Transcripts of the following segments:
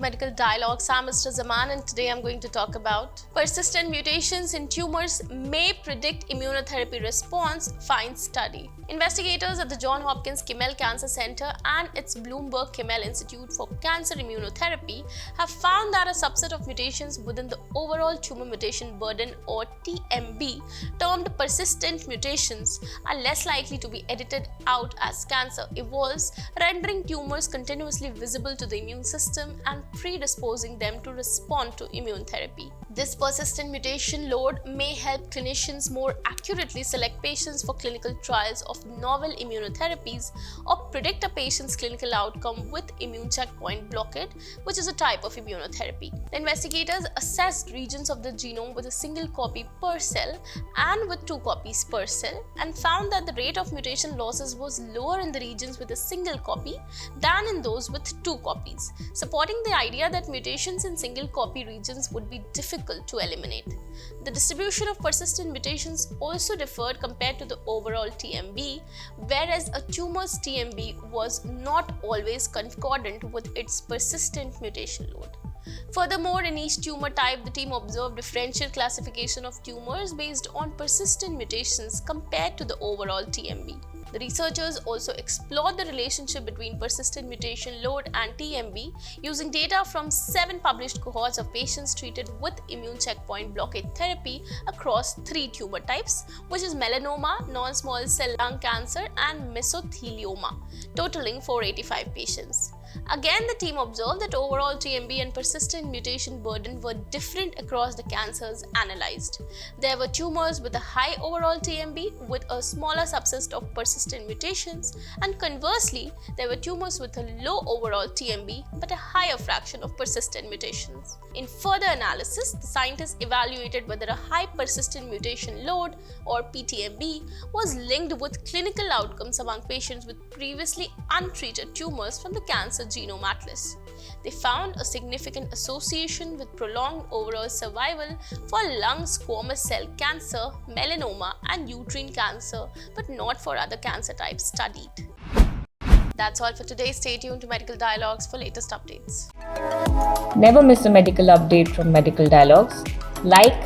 Medical Dialogues. I'm Mr. Zaman and today I'm going to talk about persistent mutations in tumors may predict immunotherapy response, finds study. Investigators at the Johns Hopkins Kimmel Cancer Center and its Bloomberg Kimmel Institute for Cancer Immunotherapy have found that a subset of mutations within the overall tumor mutation burden or TMB, termed persistent mutations, are less likely to be edited out as cancer evolves, rendering tumors continuously visible to the immune system and predisposing them to respond to immune therapy. This persistent mutation load may help clinicians more accurately select patients for clinical trials of novel immunotherapies or predict a patient's clinical outcome with immune checkpoint blockade, which is a type of immunotherapy. The investigators assessed regions of the genome with a single copy per cell and with 2 copies per cell and found that the rate of mutation losses was lower in the regions with a single copy than in those with 2 copies, supporting the idea that mutations in single copy regions would be difficult to eliminate. The distribution of persistent mutations also differed compared to the overall TMB, whereas a tumor's TMB was not always concordant with its persistent mutation load. Furthermore, in each tumor type, the team observed differential classification of tumors based on persistent mutations compared to the overall TMB. The researchers also explored the relationship between persistent mutation load and TMB using data from 7 published cohorts of patients treated with immune checkpoint blockade therapy across 3 tumor types, which is melanoma, non-small cell lung cancer, and mesothelioma, totaling 485 patients. Again, the team observed that overall TMB and persistent mutation burden were different across the cancers analyzed. There were tumors with a high overall TMB with a smaller subset of persistent mutations, and conversely, there were tumors with a low overall TMB but a higher fraction of persistent mutations. In further analysis, the scientists evaluated whether a high persistent mutation load or PTMB was linked with clinical outcomes among patients with previously untreated tumors from the Cancer Genome Atlas. They found a significant association with prolonged overall survival for lung squamous cell cancer, melanoma, and uterine cancer, but not for other cancer types studied. That's all for today. Stay tuned to Medical Dialogues for latest updates. Never miss a medical update from Medical Dialogues. Like,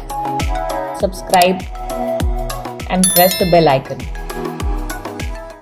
subscribe, and press the bell icon.